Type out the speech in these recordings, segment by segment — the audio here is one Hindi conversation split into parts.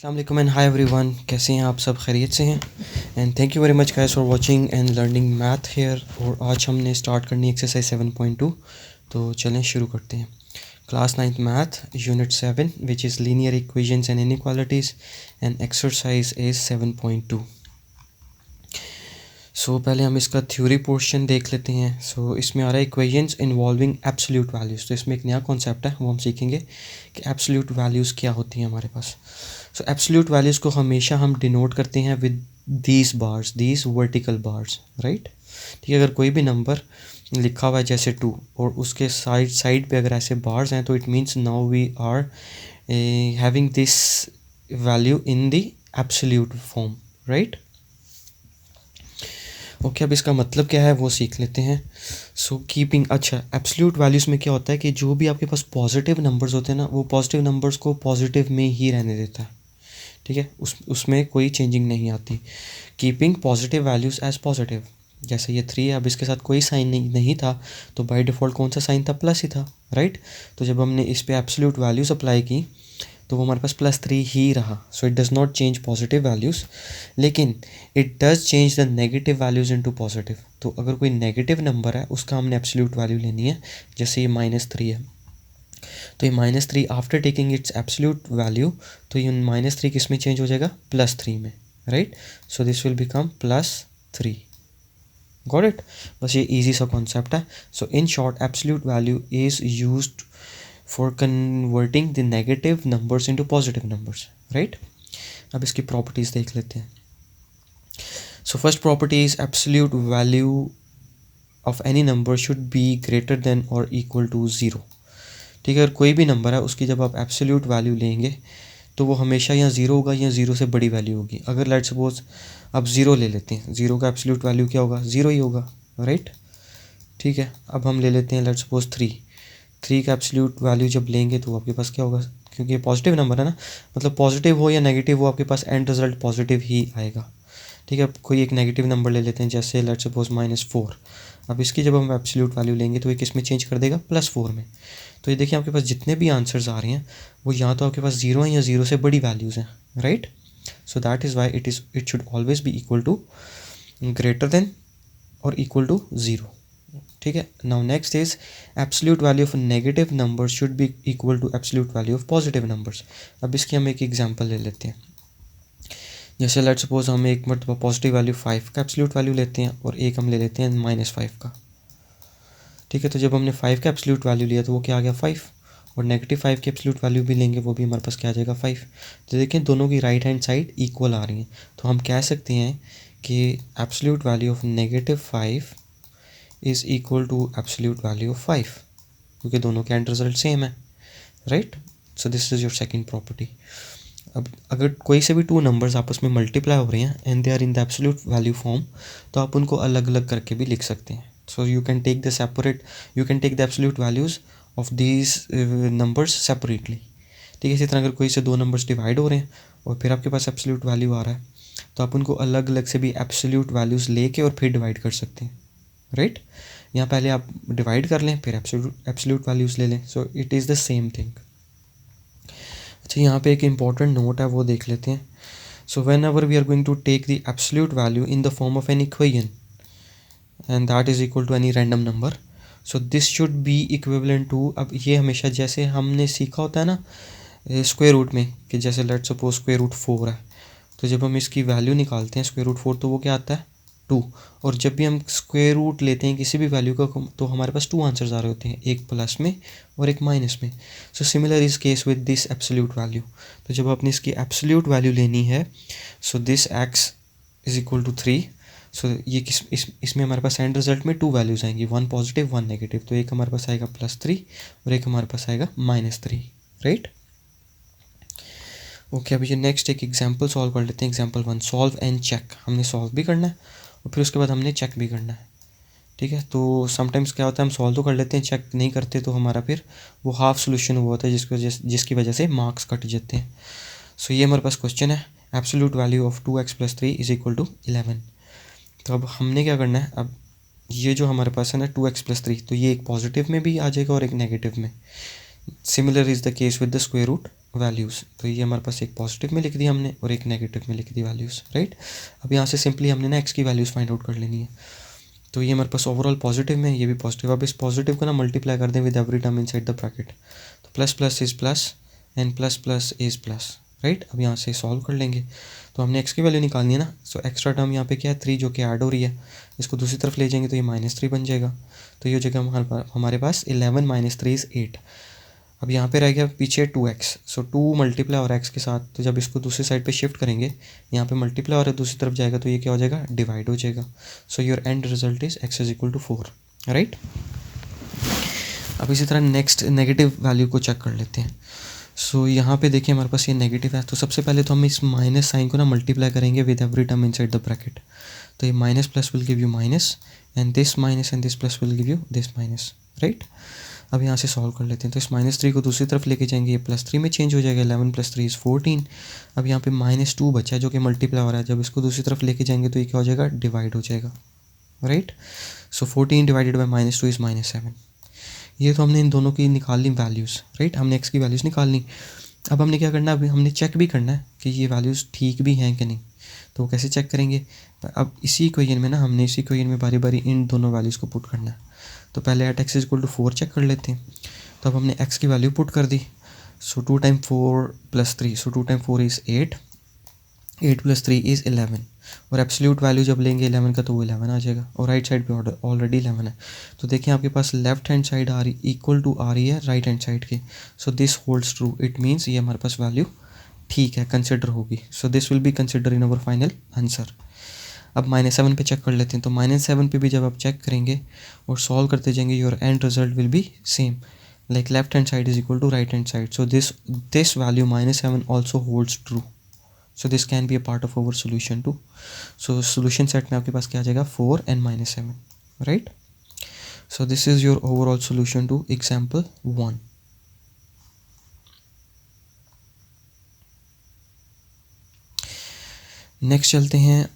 अस्सलाम वालेकुम एंड हाय एवरीवन, कैसे हैं आप सब? खैरियत से हैं? And thank you very much guys for watching and learning math here. और आज हमने स्टार्ट करनी एक्सरसाइज 7.2। तो चलें शुरू करते हैं। Class 9th math unit 7 which is linear equations and inequalities and exercise is 7.2। पहले हम इसका थ्योरी पोर्शन देख लेते हैं। इसमें आ रहा है इक्वेशंस इन्वॉल्विंग एब्सोल्यूट वैल्यूज़। तो इसमें एक नया कॉन्सेप्ट है, वो हम सीखेंगे कि एब्सोल्यूट वैल्यूज़ क्या होती हैं हमारे पास। एब्सोल्यूट वैल्यूज़ को हमेशा हम डिनोट करते हैं with these bars, these vertical bars, right. ठीक है, अगर कोई भी नंबर लिखा हुआ है जैसे 2 और उसके साइड पे अगर ऐसे बार्स हैं तो it means now we are having this value in the absolute form, right. Okay, अब इसका मतलब क्या है वो सीख लेते हैं। कीपिंग, अच्छा, एब्सोल्यूट वैल्यूज़ में क्या होता है कि जो भी आपके पास पॉजिटिव नंबर्स होते हैं ना, वो पॉजिटिव नंबर्स को पॉजिटिव में ही रहने देता है। ठीक है, उसमें कोई चेंजिंग नहीं आती। Keeping positive values as positive. जैसे ये 3 है, अब इसके साथ कोई साइन नहीं था तो बाय डिफ़ॉल्ट कौन सा साइन था? प्लस ही था, राइट। तो जब हमने इस पे एब्सोल्यूट वैल्यूज़ अप्लाई की तो वो हमारे पास +3 ही रहा। It does not change positive values, लेकिन it does change the negative values into positive. तो अगर कोई नेगेटिव नंबर है उसका हमने एब्सोल्यूट वैल्यू लेनी है। जैसे ये -3 है, तो ये -3 after taking it's absolute value, तो ये -3 किस में चेंज हो जाएगा? +3 में, right. So this will become +3। Got it? बस ये इजी सा कॉन्सेप्ट है। In short, absolute value is used for converting the negative numbers into positive numbers, right. अब इसकी प्रॉपर्टीज़ देख लेते हैं। First property is absolute value of any number should be greater than और इक्वल टू 0। ठीक है, अगर कोई भी नंबर है उसकी जब आप एब्सोल्यूट वैल्यू लेंगे तो वो हमेशा या 0 होगा या 0 से बड़ी वैल्यू होगी। अगर लेट्स सपोज अब 0 ले लेते हैं, 0 का एब्सोल्यूट वैल्यू क्या होगा? 0 ही होगा, राइट। ठीक है, अब हम ले लेते हैं लेट्स सपोज 3 का एब्सोल्यूट वैल्यू जब लेंगे तो आपके पास क्या होगा? क्योंकि ये पॉजिटिव नंबर है ना, मतलब पॉजिटिव हो या नेगेटिव हो आपके पास एंड रिजल्ट पॉजिटिव ही आएगा। ठीक है, अब कोई एक नेगेटिव नंबर ले लेते हैं जैसे लेट्स सपोज -4। अब इसकी जब हम एब्सोल्यूट वैल्यू लेंगे तो ये किस में चेंज कर देगा? +4 में। तो ये देखिए आपके पास जितने भी आंसर्स आ रहे हैं वो या तो आपके पास 0 हैं या 0 से बड़ी वैल्यूज़ हैं, right. That is why it should always be equal to greater than और इक्वल टू 0। ठीक है, now next is absolute value of negative number should be equal to absolute value of positive numbers. अब इसकी हम एक एग्जांपल ले लेते हैं। जैसे लेट्स सपोज हम एक मतलब पॉजिटिव वैल्यू 5 का एब्सोल्यूट वैल्यू लेते हैं और एक हम ले लेते हैं -5 का। ठीक है, तो जब हमने 5 का एब्सोल्यूट वैल्यू लिया तो वो क्या आ गया? 5। और -5 की एब्सोल्यूट वैल्यू भी लेंगे वो भी हमारे पास क्या आ जाएगा? 5। तो देखिए दोनों की राइट हैंड साइड इक्वल आ रही हैं, तो हम कह सकते हैं कि absolute value of -5 is equal to absolute value of 5, क्योंकि दोनों के एंड रिजल्ट सेम है, right. This is your second property. अब अगर कोई से भी 2 नंबर्स आपस में मल्टीप्लाई हो रहे हैं and they are in the absolute value form, तो आप उनको अलग अलग करके भी लिख सकते हैं। You can take the absolute values of these numbers separately. ठीक है, इसी तरह अगर कोई से 2 नंबर्स डिवाइड हो रहे हैं और फिर आपके पास एब्सोल्यूट वैल्यू आ रहा है तो आप उनको अलग अलग से भी एब्सोल्यूट वैल्यूज़ लेके और फिर डिवाइड कर सकते हैं, राइट। यहाँ पहले आप डिवाइड कर लें फिर एब्सोल्यूट वैल्यूज़ ले लें। It is the same thing. अच्छा, यहाँ पे एक इम्पॉर्टेंट नोट है वो देख लेते हैं। Whenever we are going to take the absolute value in the form of an equation and that is equal to any random number, this should be equivalent to, अब ये हमेशा जैसे हमने सीखा होता है ना स्क्वायर रूट में, कि जैसे लेट्स सपोज √4 है, तो जब हम इसकी वैल्यू निकालते हैं √4 तो वो क्या आता है? 2। और जब भी हम स्क्वायर रूट लेते हैं किसी भी वैल्यू का तो हमारे पास 2 आंसर्स आ रहे होते हैं, एक प्लस में और एक माइनस में। Similar is case with this absolute value. तो जब आपने इसकी एब्सोल्यूट वैल्यू लेनी है, this x is equal to 3। ये इसमें हमारे पास एंड रिजल्ट में 2 वैल्यूज़ आएंगी, 1 पॉजिटिव 1 नेगेटिव। तो एक हमारे पास आएगा +3 और एक हमारे पास आएगा -3, राइट। ओके, अब ये नेक्स्ट एक एग्जांपल सॉल्व कर लेते हैं। Example 1, solve and check. हमने सॉल्व भी करना है और फिर उसके बाद हमने चेक भी करना है। ठीक है, तो समटाइम्स क्या होता है हम सॉल्व तो कर लेते हैं, चेक नहीं करते तो हमारा फिर वो हाफ सोल्यूशन हुआ होता है जिसकी वजह से मार्क्स कट जाते हैं। ये हमारे पास क्वेश्चन है, absolute value of 2x + 3 is equal to 11। तो अब हमने क्या करना है, अब ये जो हमारे पास है ना 2x + 3, तो ये एक पॉजिटिव में भी आ जाएगा और एक नेगेटिव में। Similar is the case with the square root. Values, तो ये हमारे पास एक पॉजिटिव में लिख दी हमने और एक नेगेटिव में लिख दी वैल्यूज़, राइट। अब यहाँ से सिंपली हमने ना एक्स की वैल्यूज़ फाइंड आउट कर लेनी है। तो ये हमारे पास ओवरऑल पॉजिटिव में, ये भी पॉजिटिव। अब इस पॉजिटिव को ना मल्टीप्लाई कर दें with every term inside the bracket, तो plus plus is plus and plus plus is plus, right. अब यहाँ से सॉल्व कर लेंगे, तो हमने एक्स की वैल्यू निकालनी है ना। सो एक्स्ट्रा टर्म यहाँ पे क्या है 3 जो कि ऐड हो रही है, इसको दूसरी तरफ ले जाएंगे तो ये -3 बन जाएगा। तो ये जगह हमारे पास 11 - 3 = 8। अब यहाँ पे रह गया पीछे 2x, सो 2 मल्टीप्लाई और x के साथ, तो जब इसको दूसरी साइड पे शिफ्ट करेंगे, यहाँ पे मल्टीप्लाई और दूसरी तरफ जाएगा तो ये क्या हो जाएगा, डिवाइड हो जाएगा। So your end result is x = 4, right. अब इसी तरह नेक्स्ट नेगेटिव वैल्यू को चेक कर लेते हैं। सो यहाँ पे देखिए हमारे पास ये नेगेटिव है, तो सबसे पहले तो हम इस माइनस साइन को ना मल्टीप्लाई करेंगे with every term inside the bracket. तो ये minus plus will give you minus and this plus will give you this minus, right. अब यहाँ से सॉल्व कर लेते हैं, तो इस -3 को दूसरी तरफ लेके जाएंगे, ये +3 में चेंज हो जाएगा। 11 + 3 = 14। अब यहाँ पे -2 बचा है जो कि मल्टीप्लाई हो रहा है, जब इसको दूसरी तरफ लेके जाएंगे तो ये क्या हो जाएगा, डिवाइड हो जाएगा, right. So 14 divided by -2 is -7। ये तो हमने इन दोनों की निकाल ली वैल्यूज़, राइट। हमने एक्स की वैल्यूज़ निकालनी। अब हमने क्या करना है, अभी हमने चेक भी करना है कि ये वैल्यूज़ ठीक भी हैं कि नहीं। तो वो कैसे चेक करेंगे, अब इसी इक्वेशन में ना हमने इसी इक्वेशन में बारी बारी इन दोनों वैल्यूज़ को पुट करना है। तो पहले एट x = 4 चेक कर लेते हैं। तो अब हमने x की वैल्यू पुट कर दी। सो 2 × 4 + 3, सो 2 × 4 = 8, 8 + 3 = 11। और एब्सोल्यूट वैल्यू जब लेंगे 11 का तो वो 11 आ जाएगा, और राइट साइड पे ऑलरेडी 11 है। तो देखिए आपके पास लेफ्ट हैंड साइड आ रही इक्वल टू आ रही है राइट हैंड साइड के। सो this holds true, it means ये हमारे पास वैल्यू ठीक है, कंसिडर होगी। सो this will be consider in our final answer. अब -7 पे चेक कर लेते हैं। तो -7 पे भी जब आप चेक करेंगे और सॉल्व करते जाएंगे, your end result will be same, like left hand side is equal to right hand side. So this value -7 also holds true. So this can be a part of our solution too. So solution set में आपके पास क्या आ जाएगा, 4 and -7, right. So this is your overall solution to example 1। Next चलते हैं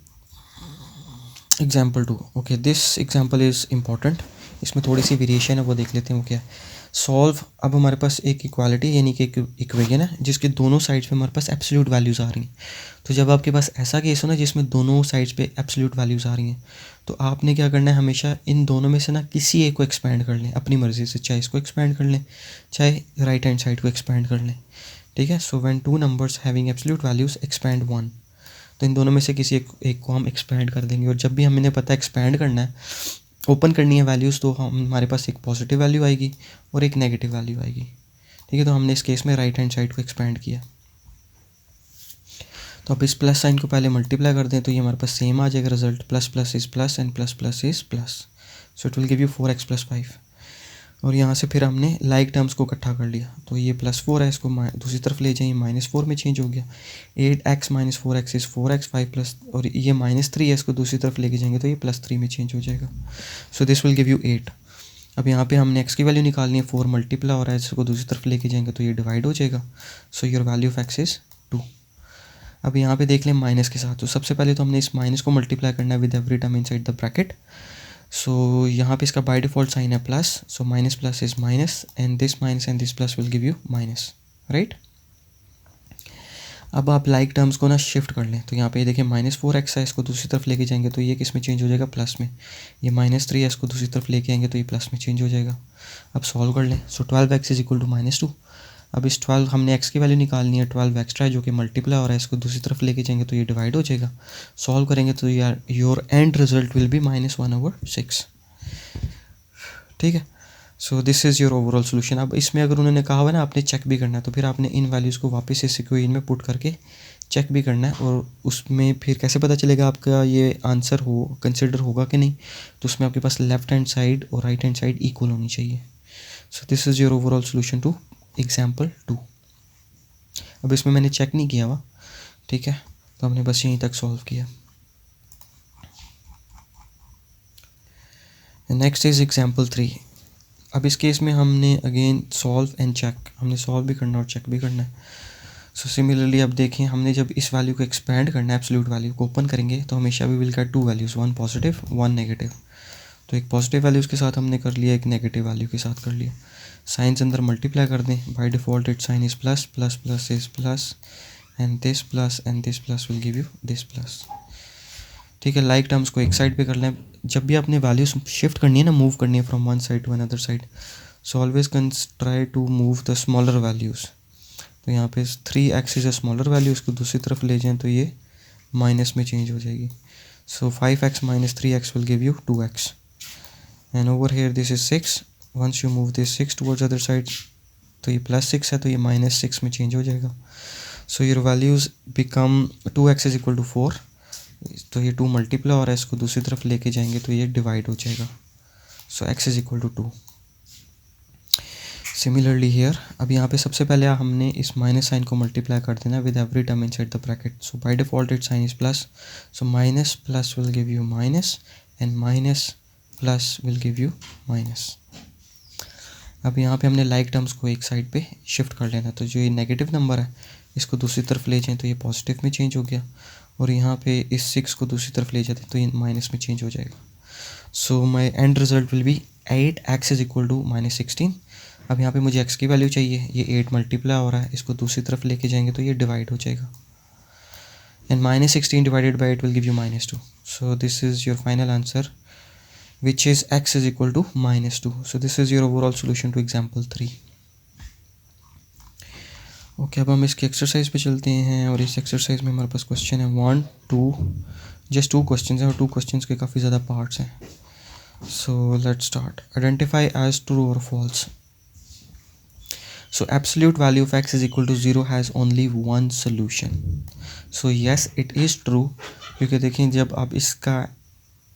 example 2। Okay, this example is important. इसमें थोड़ी सी वेरिएशन है, वो देख लेते हैं वो क्या है। सॉल्व, अब हमारे पास एक इक्वालिटी यानी कि एक इक्वेशन है जिसके दोनों साइड्स पे हमारे पास एब्सोल्यूट वैल्यूज़ आ रही हैं। तो जब आपके पास ऐसा केस हो ना जिसमें दोनों साइड्स पे एब्सोल्यूट वैल्यूज़ आ रही हैं, तो आपने क्या करना है, हमेशा इन दोनों में से ना किसी एक को एक्सपेंड कर लें अपनी मर्ज़ी से, चाहे इसको एक्सपेंड कर लें चाहे राइट हैंड साइड को एक्सपेंड कर लें, ठीक है। So when 2 numbers having absolute values expand 1, तो इन दोनों में से किसी एक को हम एक्सपेंड कर देंगे। और जब भी हमें पता है एक्सपेंड करना है, ओपन करनी है वैल्यूज़, तो हमारे पास एक पॉजिटिव वैल्यू आएगी और एक नेगेटिव वैल्यू आएगी, ठीक है। तो हमने इस केस में राइट हैंड साइड को एक्सपेंड किया। तो अब इस प्लस साइन को पहले मल्टीप्लाई कर दें तो ये हमारे पास सेम आ जाएगा result, plus plus is plus and plus plus is plus. So it will give you 4x + 5। और यहाँ से फिर हमने लाइक टर्म्स को इकट्ठा कर लिया, तो ये +4 है, इसको दूसरी तरफ ले जाइए, -4 में चेंज हो गया। 8x - 4x is 4x, 5 plus, और ये -3 है, इसको दूसरी तरफ लेके जाएंगे तो ये +3 में चेंज हो जाएगा। So this will give you 8। अब यहाँ पे हमने x की वैल्यू निकालनी है, 4 मल्टीप्लाई हो रहा है, इसको दूसरी तरफ लेके जाएंगे तो ये डिवाइड हो जाएगा। So your value of x is 2। अब यहाँ पे देख लें माइनस के साथ, तो सबसे पहले तो हमने इस माइनस को मल्टीप्लाई करना है with every term inside the bracket. So यहाँ पे इसका बाय डिफ़ॉल्ट साइन है plus, so minus plus is minus and this plus will give you minus, right. अब आप लाइक टर्म्स को ना शिफ्ट कर लें, तो यहाँ पे देखिए -4x है, इसको दूसरी तरफ लेके जाएंगे तो ये किस में चेंज हो जाएगा, प्लस में। ये -3 है, इसको दूसरी तरफ लेके आएंगे तो ये प्लस में चेंज हो जाएगा। अब सॉल्व कर लें। सो 12x = -2। अब इस 12 हमने x की वैल्यू निकालनी है, 12 एक्स्ट्रा है जो कि मल्टीप्लाई हो रहा है, इसको दूसरी तरफ लेके जाएंगे तो ये डिवाइड हो जाएगा। सॉल्व करेंगे तो यार your end result will B -1/6, ठीक है। सो this is your overall solution. अब इसमें अगर उन्होंने कहा हुआ ना आपने चेक भी करना है, तो फिर आपने इन वैल्यूज़ को वापस इस इक्वेशन में पुट करके चेक भी करना है, और उसमें फिर कैसे पता चलेगा आपका ये आंसर कंसिडर होगा कि नहीं। तो उसमें आपके पास लेफ्ट हैंड साइड और राइट हैंड साइड इक्वल होनी चाहिए। So this is your overall solution to example 2। अब इसमें मैंने चेक नहीं किया हुआ, ठीक है, तो हमने बस यहीं तक सॉल्व किया। Next is example 3। अब इस केस में हमने अगेन सॉल्व एंड चेक, हमने सॉल्व भी करना और चेक भी करना है। सो सिमिलरली अब देखें, हमने जब इस वैल्यू को एक्सपेंड करना है, एब्सोल्यूट वैल्यू को ओपन करेंगे तो हमेशा we will get 2 values, 1 positive 1 negative. तो एक पॉजिटिव वैल्यूज़ के साथ हमने कर लिया, एक नेगेटिव वैल्यू के साथ कर लिया। साइंस अंदर मल्टीप्लाई कर दें, by default it sign is plus, plus plus is plus, and this plus will give you this plus. ठीक है, लाइक टर्म्स को एक साइड पे कर लें। जब भी आपने वैल्यूज शिफ्ट करनी है ना, मूव करनी है from one side to another side, so always can try to move the smaller values. तो यहाँ पे 3x is a smaller value, इसको दूसरी तरफ ले जाएं तो ये माइनस में चेंज हो जाएगी। So 5x minus 3x will give you 2x, and over here this is 6। Once you move this 6 towards other side, तो ये +6 है तो ये -6 में चेंज हो जाएगा। So your values become 2x is equal to 4, तो ये 2 मल्टीप्लाई हो रहा है, इसको दूसरी तरफ लेके जाएंगे तो ये डिवाइड हो जाएगा। So x is equal to 2। Similarly here, अब यहाँ पे सबसे पहले हमने इस माइनस साइन को मल्टीप्लाई कर देना with every term inside the bracket. So by default it sign is plus, so minus plus will give you minus, and minus plus will give you minus. अब यहाँ पे हमने लाइक टर्म्स को एक साइड पे शिफ्ट कर लेना, तो जो ये नेगेटिव नंबर है इसको दूसरी तरफ ले जाएं तो ये पॉजिटिव में चेंज हो गया, और यहाँ पे इस 6 को दूसरी तरफ ले जाते तो ये माइनस में चेंज हो जाएगा। So my end result will be 8x is equal to -16। अब यहाँ पे मुझे x की वैल्यू चाहिए, ये 8 मल्टीप्लाई हो रहा है, इसको दूसरी तरफ लेके जाएंगे तो ये डिवाइड हो जाएगा, and -16 divided by 8 will give you -2। So this is your final answer which is x is equal to -2. So this is your overall solution to example 3. Okay, अब हम इसकी एक्सरसाइज पे चलते हैं, और इस एक्सरसाइज में हमारे पास क्वेश्चन है 1 2, जस्ट 2 क्वेश्चन हैं, और 2 क्वेश्चन के काफ़ी ज़्यादा पार्ट्स हैं। So let's start. Identify as true और false. So absolute value of x is equal to 0 has only one solution. So yes it is true, क्योंकि देखें जब आप इसका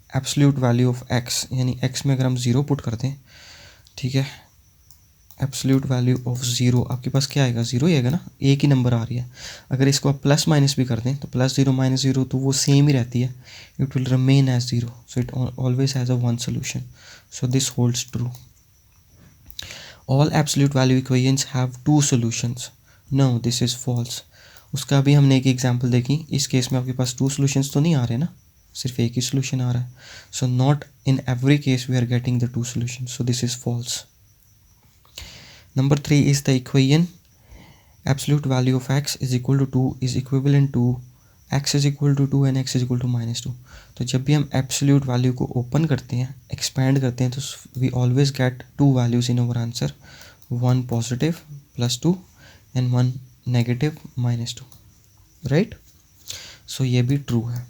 एब्सोल्यूट वैल्यू ऑफ x, यानी x में अगर हम 0 पुट करते हैं, ठीक है, एब्सोल्यूट वैल्यू ऑफ 0 आपके पास क्या आएगा, 0 ही आएगा ना, एक ही नंबर आ रही है। अगर इसको आप प्लस माइनस भी कर दें तो +0 -0 तो वो सेम ही रहती है, it will remain as 0, so it always has a one solution, so this holds true. All absolute value equations have 2 solutions, no this is false. उसका भी हमने एक एग्जांपल देखी, इस केस में आपके पास 2 सॉल्यूशंस तो नहीं आ रहे ना, सिर्फ एक ही सोल्यूशन आ रहा है। So not in every case we are getting the 2 solution, so this is false. Number 3 is the equation absolute value of x is equal to 2 is equivalent to x is equal to 2 and x is equal to -2। तो जब भी हम एब्सोल्यूट वैल्यू को ओपन करते हैं, एक्सपैंड करते हैं, तो we always get 2 values in our answer, 1 positive +2 and 1 negative -2, right. So ये भी ट्रू है।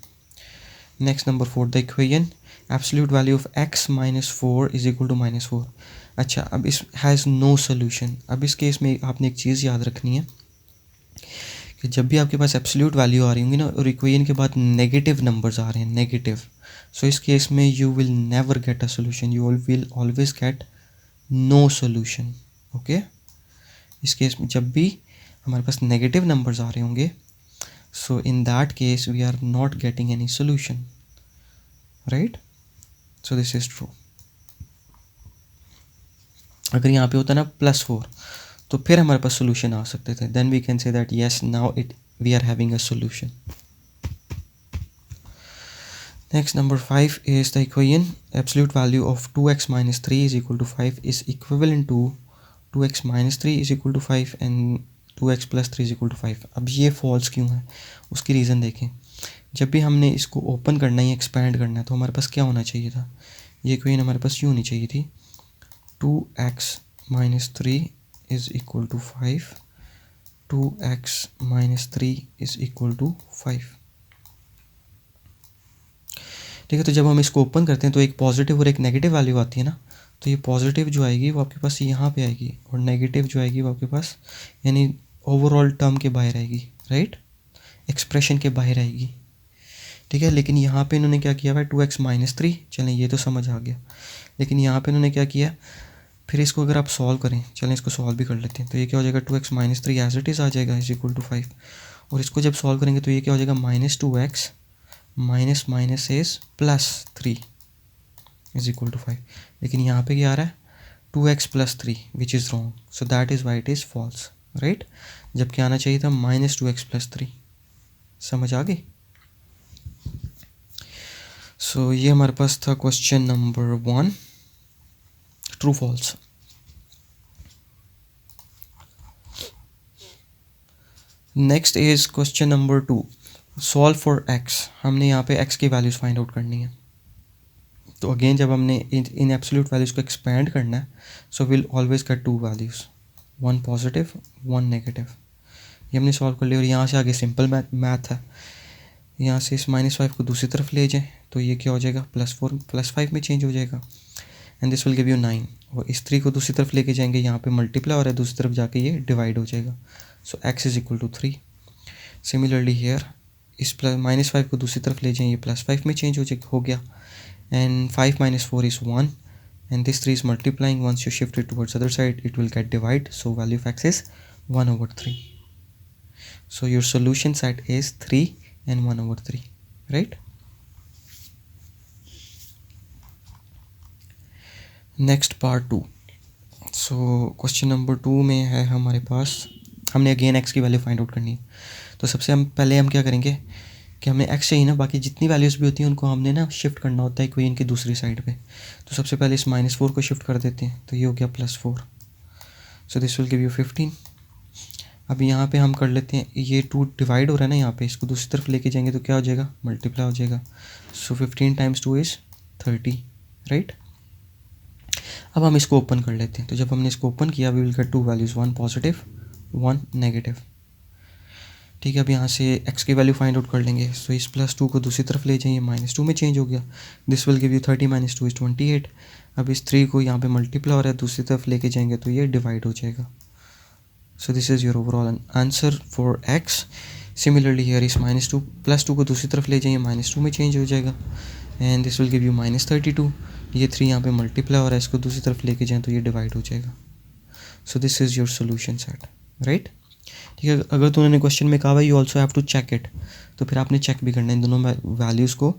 Next number 4, the equation absolute value of x -4 is equal to -4। अच्छा, अब इस हैज़ नो सोल्यूशन। अब इस केस में आपने एक चीज़ याद रखनी है कि जब भी आपके पास एब्सोल्यूट वैल्यू आ रही होंगी ना, और इक्वेशन के बाद नेगेटिव नंबर्स आ रहे हैं, नेगेटिव, सो इस केस में you will never get a solution, you will always get no solution. Okay, इस केस में जब भी हमारे पास नेगेटिव नंबर्स आ रहे होंगे, so in that case we are not getting any solution, right? So this is true. अगर यहाँ पे होता ना +4 तो फिर हमारे पास सोल्यूशन आ सकते थे, then we can say that yes now we are having a solution. Next, number 5 is the equation absolute value of 2x minus 3 is equal to 5 is equivalent to 2x minus 3 is equal to 5 and 2x plus 3 is equal to 5. अब ये फॉल्स क्यों है, उसकी रीज़न देखें। जब भी हमने इसको ओपन करना है, एक्सपैंड करना है, तो हमारे पास क्या होना चाहिए था, ये इक्वेशन हमारे पास यूँ होनी चाहिए थी, 2x minus 3 is equal to 5, 2x minus 3 is equal to 5। ठीक है, तो जब हम इसको ओपन करते हैं तो एक पॉजिटिव और एक नेगेटिव वैल्यू आती है ना, तो ये पॉजिटिव जो आएगी वो आपके पास यहाँ पे आएगी, और नेगेटिव जो आएगी वो आपके पास यानी ओवरऑल टर्म के बाहर आएगी, राइट, एक्सप्रेशन के बाहर आएगी। ठीक है, लेकिन यहाँ पे इन्होंने क्या किया भाई, 2x minus 3, चलें ये तो समझ आ गया, लेकिन यहाँ पे इन्होंने क्या किया, फिर इसको अगर आप सॉल्व करें, चलें इसको सॉल्व भी कर लेते हैं, तो ये क्या हो जाएगा, 2x minus 3 as it is आ जाएगा इज इक्वल टू 5, और इसको जब सॉल्व करेंगे तो ये क्या हो जाएगा, -2x minus minus is +3 is equal to 5। लेकिन यहाँ पे क्या आ रहा है, 2x plus 3 which is wrong, so that is why it is false, right. जबकि आना चाहिए था -2x plus 3। समझ आ गई। सो ये हमारे पास था question number 1, true false. Next is question number 2, solve for x. हमने यहाँ पे एक्स की वैल्यूज़ फाइंड आउट करनी है। तो अगेन जब हमने इन एब्सोल्यूट वैल्यूज़ को एक्सपेंड करना है, so will always get 2 values, 1 positive 1 negative. ये हमने सॉल्व कर लिया और यहाँ से आगे सिंपल मैथ है। यहाँ से इस -5 को दूसरी तरफ ले जाएं तो ये क्या हो जाएगा, +4 +5 में चेंज हो जाएगा and this will give you 9। और इस 3 को दूसरी तरफ लेके जाएंगे, यहाँ पे मल्टीप्लाई हो रहा है, दूसरी तरफ जाके ये डिवाइड हो जाएगा। So x is equal to 3। Similarly here इस -5 को दूसरी तरफ ले जाएं, ये +5 में चेंज हो गया and 5 minus 4 is 1 and this 3 is multiplying. Once you shift it towards other side it will get divide, so value of x is 1/3. So your solution set is 3 and 1/3, right? Next part 2. So question number 2 में है हमारे पास, हमने अगेन x की वैल्यू फाइंड आउट करनी है। तो सबसे पहले हम क्या करेंगे कि हमें x चाहिए ना, बाकी जितनी वैल्यूज़ भी होती हैं उनको हमने ना शिफ्ट करना होता है इक्वेशन की दूसरी साइड पे। तो सबसे पहले इस -4 को शिफ्ट कर देते हैं, तो ये हो गया +4। सो दिस विल गिव यू 15। अब यहाँ पे हम कर लेते हैं, ये 2 डिवाइड हो रहा है ना यहाँ पे, इसको दूसरी तरफ लेके जाएंगे तो क्या हो जाएगा, मल्टीप्लाई हो जाएगा। सो 15 × 2 इज़ 30, राइट। अब हम इसको ओपन कर लेते हैं, तो जब हमने इसको ओपन किया we will get 2 values, 1 positive 1 negative. ठीक है, अब यहाँ से x की वैल्यू फाइंड आउट कर लेंगे। सो इस +2 को दूसरी तरफ ले जाइए, -2 में चेंज हो गया। This will give you 30 - 2 is 28। अब इस 3 को यहाँ पे मल्टीप्लाई हो रहा है, दूसरी तरफ लेके जाएंगे तो ये डिवाइड हो जाएगा। So this is your overall answer for x। Similarly here इस -2 +2 को दूसरी तरफ ले जाइए, -2 में चेंज हो जाएगा and this will give you -32। ये 3 यहाँ पे मल्टीप्लाई हो रहा है, इसको दूसरी तरफ लेके जाएँ तो ये डिवाइड हो जाएगा। So this is your solution set, right. ठीक है, अगर तो उन्होंने क्वेश्चन में कहा हुआ you also have to check it, तो फिर आपने चेक भी करना है, इन दोनों वैल्यूज़ को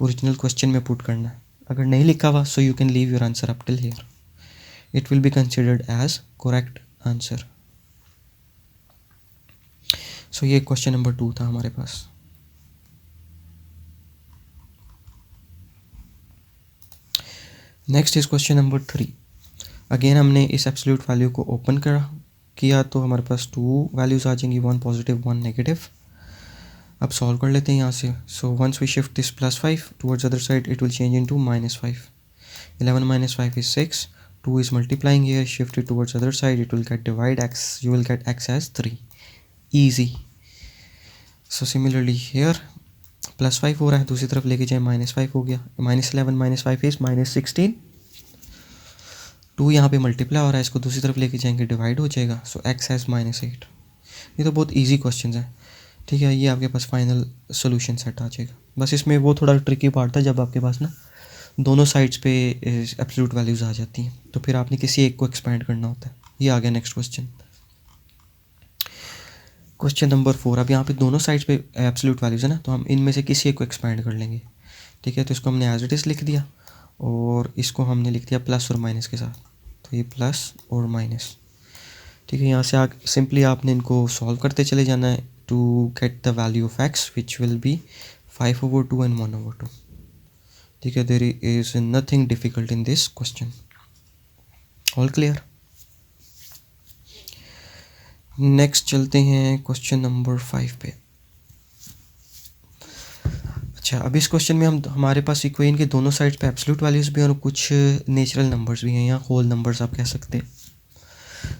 ओरिजिनल क्वेश्चन में पुट करना है। अगर नहीं लिखा हुआ so you can leave your answer up till here, it will be considered as correct answer. So ये क्वेश्चन नंबर 2 था हमारे पास। Next is question number 3। Again हमने इस एब्सोल्यूट वैल्यू को ओपन किया तो हमारे पास 2 वैल्यूज़ आ जाएंगी, 1 पॉजिटिव 1 नेगेटिव। अब सॉल्व कर लेते हैं यहाँ से। So once we shift this +5 towards other side it will change into -5। 11 - 5 is 6, 2 is multiplying here, shift it towards other side it will get divide x, you will get x as 3, easy। so similarly here +5 हो रहा है, दूसरी तरफ लेके जाए -5 हो गया, -11 - 5 is -16। 2 यहाँ पे मल्टीप्लाई हो रहा है, इसको दूसरी तरफ लेके जाएंगे डिवाइड हो जाएगा। So x has -8। ये तो बहुत ईजी क्वेश्चन है, ठीक है। ये आपके पास फाइनल सोल्यूशन सेट आ जाएगा। बस इसमें वो थोड़ा ट्रिकी पार्ट था जब आपके पास ना दोनों साइड्स पे एब्सोल्यूट वैल्यूज़ आ जाती हैं, तो फिर आपने किसी एक को एक्सपेंड करना होता है। ये आ गया नेक्स्ट क्वेश्चन, क्वेश्चन नंबर 4। अब यहाँ पे दोनों साइड्स पे एब्सोल्यूट वैल्यूज़ है ना, तो हम इनमें से किसी एक को एक्सपेंड कर लेंगे, ठीक है। तो इसको हमने एज इट इज़ लिख दिया और इसको हमने लिख दिया प्लस और माइनस के साथ, तो ये प्लस और माइनस, ठीक है। यहाँ से सिंपली आपने इनको सॉल्व करते चले जाना है to get the value of x which will be 5/2 and 1/2, ठीक है। There is nothing difficult in this question, all clear. Next चलते हैं क्वेश्चन नंबर 5 पे। अच्छा, अब इस क्वेश्चन में हमारे पास इक्वेशन के दोनों साइड्स पे एब्सोल्यूट वैल्यूज़ भी हैं और कुछ नेचुरल नंबर्स भी हैं, या होल नंबर्स आप कह सकते हैं।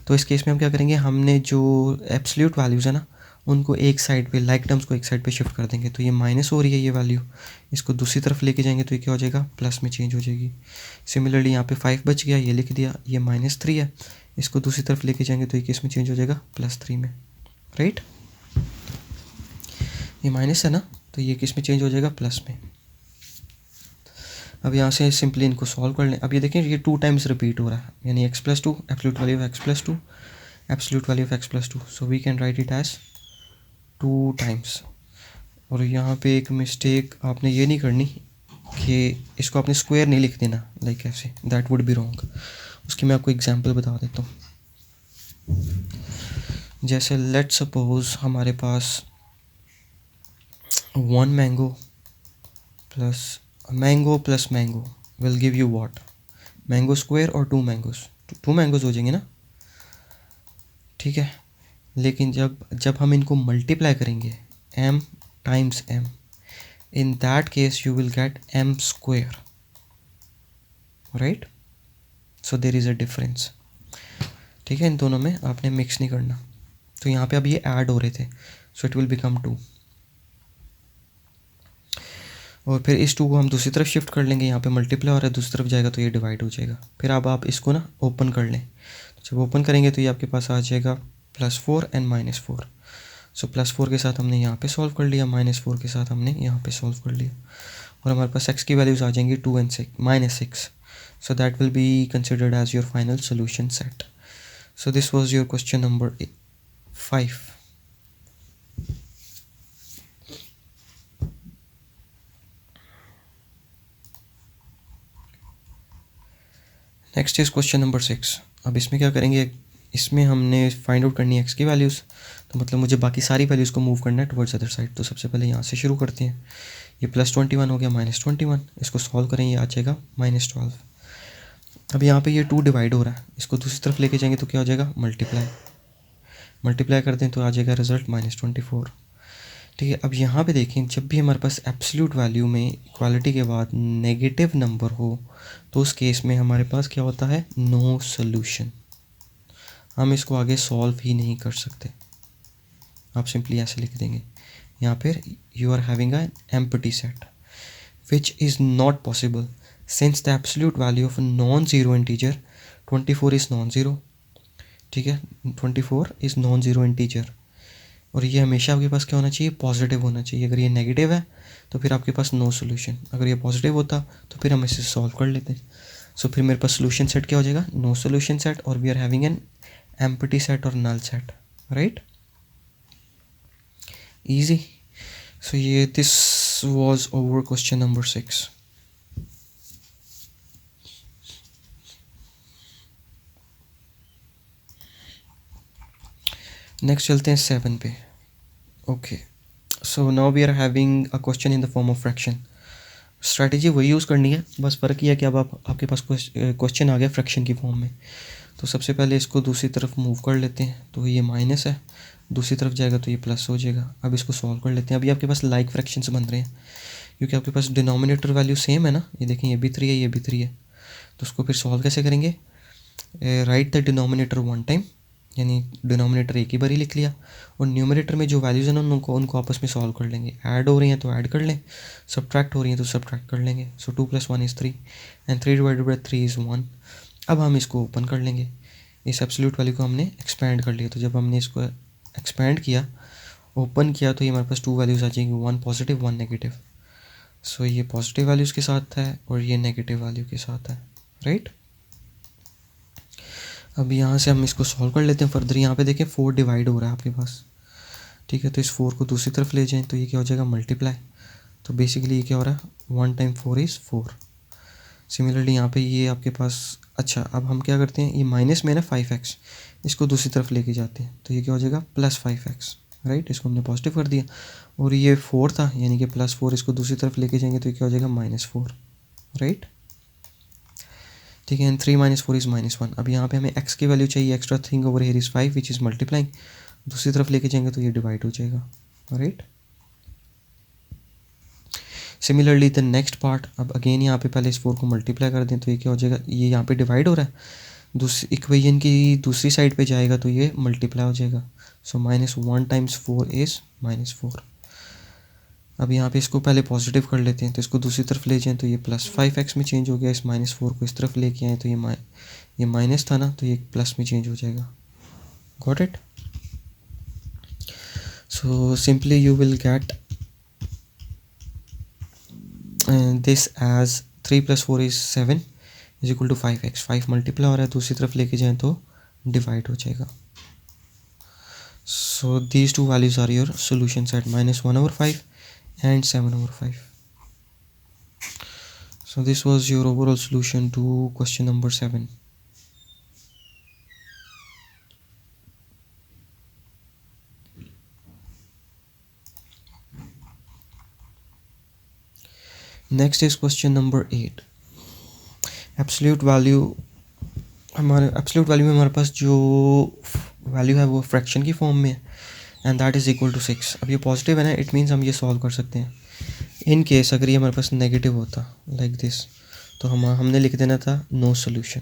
तो इस केस में हम क्या करेंगे, हमने जो एब्सोल्यूट वैल्यूज़ है ना उनको एक साइड पे, लाइक टर्म्स को एक साइड पे शिफ्ट कर देंगे। तो ये माइनस हो रही है ये वैल्यू, इसको दूसरी तरफ लेके जाएंगे तो ये क्या हो जाएगा, प्लस में चेंज हो जाएगी। सिमिलरली यहाँ पे 5 बच गया, ये लिख दिया, ये -3 है, इसको दूसरी तरफ लेके जाएंगे तो ये किस में चेंज हो जाएगा, +3 में, राइट। ये माइनस है ना, तो ये किस में चेंज हो जाएगा, प्लस में। अब यहाँ से सिंपली इनको सॉल्व कर लें। अब ये देखें ये 2 टाइम्स रिपीट हो रहा है, यानी x+2 absolute value of x+2 absolute value of x+2, so we can write it as 2 times. और यहाँ पे एक मिस्टेक आपने ये नहीं करनी कि इसको आपने स्क्वायर नहीं लिख देना, लाइक ऐसे, दैट वुड बी रॉन्ग। उसकी मैं आपको एग्जांपल बता देता हूँ। जैसे लेट सपोज हमारे पास 1 mango plus mango plus mango will give you what, mango square और टू मैंगोज, टू मैंगोज हो जाएंगे ना, ठीक है। लेकिन जब जब हम इनको मल्टीप्लाई करेंगे m times m, in that case you will gate m square, right. So there is a difference, ठीक है। इन दोनों में आपने मिक्स नहीं करना। तो यहाँ पे अब ये ऐड हो रहे थे, सो इट विल बिकम 2, और फिर इस 2 को हम दूसरी तरफ शिफ्ट कर लेंगे, यहाँ पे मल्टीप्लाई हो रहा है, दूसरी तरफ जाएगा तो ये डिवाइड हो जाएगा। फिर अब आप इसको ना ओपन कर लें, तो जब ओपन करेंगे तो ये आपके पास आ जाएगा +4 एंड -4। सो +4 के साथ हमने यहाँ पे सॉल्व कर लिया, -4 के साथ हमने यहाँ पे सॉल्व कर लिया, और हमारे पास x की वैल्यूज़ आ जाएंगी 2 and -6। So that will be considered as your final solution set. So this was your question number 5। Next is question number 6। अब इसमें क्या करेंगे, इसमें हमने फाइंड आउट करनी है x की वैल्यूज़, तो मतलब मुझे बाकी सारी वैल्यूज़ को मूव करना है टुवर्ड्स अदर साइड। तो सबसे पहले यहाँ से शुरू करते हैं, ये +21 हो गया, -21, इसको सॉल्व करें, ये आ जाएगा -12। अब यहाँ पे ये 2 डिवाइड हो रहा है, इसको दूसरी तरफ लेके जाएंगे तो क्या हो जाएगा, मल्टीप्लाई करते हैं तो आ जाएगा रिजल्ट -24, ठीक है। अब यहाँ पे देखें, जब भी हमारे पास एब्सोल्यूट वैल्यू में इक्वालिटी के बाद नेगेटिव नंबर हो तो उस केस में हमारे पास क्या होता है, नो सोल्यूशन। हम इसको आगे सॉल्व ही नहीं कर सकते, आप सिंपली ऐसे लिख देंगे यहाँ पर, you are having an empty set which is not possible since the absolute value of non zero integer 24 is non zero, ठीक है। 24 इज़ नॉन ज़ीरो इंटीजर, और ये हमेशा आपके पास क्या होना चाहिए, पॉजिटिव होना चाहिए। अगर ये नेगेटिव है तो फिर आपके पास नो सोल्यूशन, अगर ये पॉजिटिव होता तो फिर हम इसे सॉल्व कर लेते। सो फिर मेरे पास सोल्यूशन सेट क्या हो जाएगा, नो सोल्यूशन सेट, और we are having an empty set और null set, right, easy. So ये this was over question number 6। Next चलते हैं 7 पे। Okay, so now we are having a question in the form of fraction. Strategy वही यूज़ करनी है, बस फ़र्क ये है कि अब आपके पास क्वेश्चन आ गया फ्रैक्शन की फॉर्म में। तो सबसे पहले इसको दूसरी तरफ मूव कर लेते हैं, तो ये माइनस है, दूसरी तरफ जाएगा तो ये प्लस हो जाएगा। अब इसको सॉल्व कर लेते हैं। अभी आपके पास लाइक फ्रैक्शंस बन रहे हैं क्योंकि आपके पास डिनोमिनेटर वैल्यू सेम है ना, ये देखें, ये भी 3 है, ये भी 3 है। तो उसको फिर सॉल्व कैसे करेंगे, राइट द डिनोमिनेटर 1 टाइम, यानी डिनोमिनेटर एक ही बार ही लिख लिया, और न्यूमरेटर में जो वैल्यूज़ हैं ना उनको आपस में सॉल्व कर लेंगे। ऐड हो रही हैं तो ऐड कर लें, सब्ट्रैक्ट हो रही हैं तो सब्ट्रैक्ट कर लेंगे। सो 2 + 1 is 3 and 3 divided by 3 is 1। अब हम इसको ओपन कर लेंगे, इस एब्सोल्यूट वैल्यू को हमने एक्सपैंड कर लिया। तो जब हमने इसको एक्सपैंड किया, ओपन किया, तो ये हमारे पास 2 वैल्यूज़ आ जाएंगी, 1 पॉजिटिव 1 नेगेटिव। सो ये पॉजिटिव वैल्यूज़ के साथ है और ये नेगेटिव वैल्यू के साथ है, राइट। अब यहाँ से हम इसको सॉल्व कर लेते हैं फर्दर। यहाँ पे देखें 4 डिवाइड हो रहा है आपके पास, ठीक है। तो इस 4 को दूसरी तरफ ले जाएं तो ये क्या हो जाएगा, मल्टीप्लाई। तो बेसिकली ये क्या हो रहा है, 1 टाइम 4 इज़ 4। सिमिलरली यहाँ पे ये आपके पास, अच्छा अब हम क्या करते हैं, ये माइनस में ना 5x, इसको दूसरी तरफ लेके जाते हैं तो ये क्या हो जाएगा, +5x, राइट। इसको हमने पॉजिटिव कर दिया, और ये 4 था यानी कि +4, इसको दूसरी तरफ लेके जाएंगे तो ये क्या हो जाएगा, -4, राइट, ठीक है। And 3 - 4 is -1। अब यहाँ पे हमें x की वैल्यू चाहिए, extra thing over here is 5 which is multiplying, दूसरी तरफ लेके जाएंगे तो ये डिवाइड हो जाएगा, right. Similarly the next part, अब अगेन यहाँ पे पहले इस 4 को मल्टीप्लाई कर दें तो ये क्या हो जाएगा, ये यहाँ पे डिवाइड हो रहा है, दूसरी इक्वेशन की दूसरी साइड पे जाएगा तो ये मल्टीप्लाई हो जाएगा। सो -1 टाइम्स 4 इज़ -4। अब यहाँ पे इसको पहले पॉजिटिव कर लेते हैं, तो इसको दूसरी तरफ ले जाएं तो ये +5x में चेंज हो गया। इस -4 को इस तरफ लेके आए तो ये माइनस था ना, तो ये प्लस में चेंज हो जाएगा। Got it. So simply you will get this as 3 + 4 is 7 is equal to 5x। 5 multiply हो रहा है, दूसरी तरफ लेके जाएं तो डिवाइड हो जाएगा। So these two values are your solution set, -1/5 and 7/5. So this was your overall solution to question number 7. Next is question number 8. Absolute value में हमारे पास जो वैल्यू है वो फ्रैक्शन की फॉर्म में है and that is equal to 6. अब ये पॉजिटिव है ना, इट मीन्स हम ये सॉल्व कर सकते हैं. इन केस अगर ये हमारे पास नेगेटिव होता लाइक दिस, तो हमने लिख देना था no solution,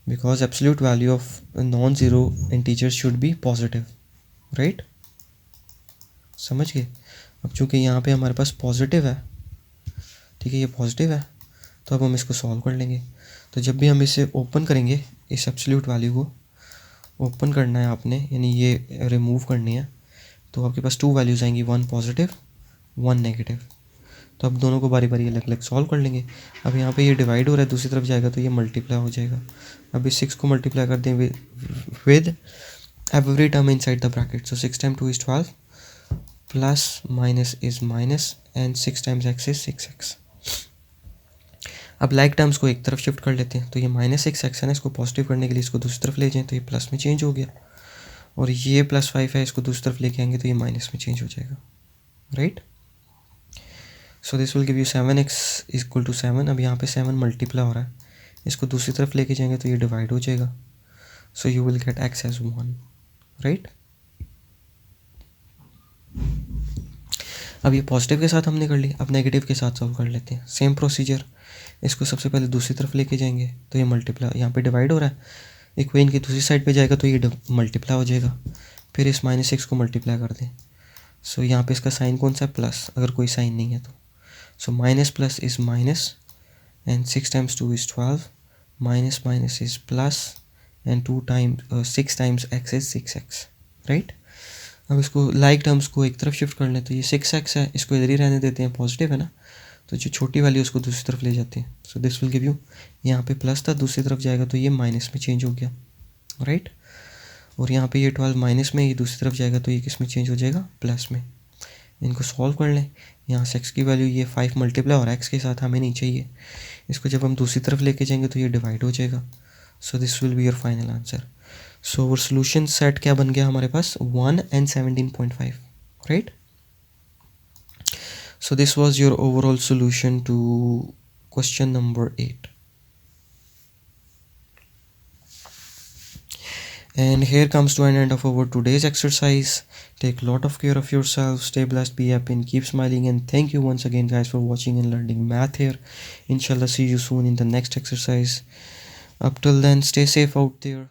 because absolute value of non zero integers should be positive, right. समझ गए. अब चूँकि यहाँ पे हमारे पास पॉजिटिव है, ठीक है, ये पॉजिटिव है, तो अब हम इसको सॉल्व कर लेंगे. तो जब भी हम इसे ओपन करेंगे, इस एब्सोल्यूट वैल्यू को ओपन करना है आपने, यानी ये रिमूव करनी है, तो आपके पास 2 वैल्यूज़ आएंगी, 1 पॉजिटिव 1 नेगेटिव. तो अब दोनों को बारी बारी अलग अलग सॉल्व कर लेंगे. अब यहाँ पे ये डिवाइड हो रहा है, दूसरी तरफ जाएगा तो ये मल्टीप्लाई हो जाएगा. अब इस 6 को मल्टीप्लाई कर दें with every term inside the bracket. So 6 time 2 is 12, plus minus is minus, and 6 times x is 6x. अब लाइक टर्म्स को एक तरफ शिफ्ट कर लेते हैं, तो ये -6x है ना, इसको पॉजिटिव करने के लिए इसको दूसरी तरफ ले जाएं तो ये प्लस में चेंज हो गया, और ये +5 है, इसको दूसरी तरफ लेके आएंगे तो ये माइनस में चेंज हो जाएगा, right. So this will give you 7x equal to 7. अब यहाँ पे 7 मल्टीप्लाई हो रहा है, इसको दूसरी तरफ लेके जाएंगे तो ये डिवाइड हो जाएगा. So you will get x as 1, right. अब ये पॉजिटिव के साथ हमने कर ली, अब नेगेटिव के साथ सॉल्व कर लेते हैं. सेम प्रोसीजर, इसको सबसे पहले दूसरी तरफ लेके जाएंगे तो ये मल्टीप्लाई, यहाँ पे डिवाइड हो रहा है, इक्वेशन की दूसरी साइड पे जाएगा तो ये मल्टीप्लाई हो जाएगा. फिर इस -6 को मल्टीप्लाई कर दें. सो यहाँ पे इसका साइन कौन सा है, प्लस, अगर कोई साइन नहीं है तो. सो minus plus is minus, and 6 times 2 is 12, minus minus is plus, and 6 times x is 6x, right. अब इसको लाइक टर्म्स को एक तरफ शिफ्ट कर लें, तो ये 6x है, इसको इधर ही रहने देते हैं, पॉजिटिव है ना, तो जो छोटी वाली उसको दूसरी तरफ ले जाते हैं. सो दिस विल गिव यू, यहाँ पे प्लस था, दूसरी तरफ जाएगा तो ये माइनस में चेंज हो गया, राइट. और यहाँ पे ये 12 माइनस में, ये दूसरी तरफ जाएगा तो ये किस में चेंज हो जाएगा, प्लस में. इनको सॉल्व कर लें. यहाँ से x की वैल्यू ये 5 मल्टीप्लाई और x के साथ हमें नहीं चाहिए, इसको जब हम दूसरी तरफ लेके जाएंगे तो ये डिवाइड हो जाएगा. So this will be your final answer. So वो सोल्यूशन सेट क्या बन गया हमारे पास, 1 and 17.5, right. So this was your overall solution to question number 8. And here comes to an end of our today's exercise. Take a lot of care of yourself, stay blessed, be happy, and keep smiling. And thank you once again guys for watching and learning math here. Inshallah see you soon in the next exercise. Up till then, stay safe out there.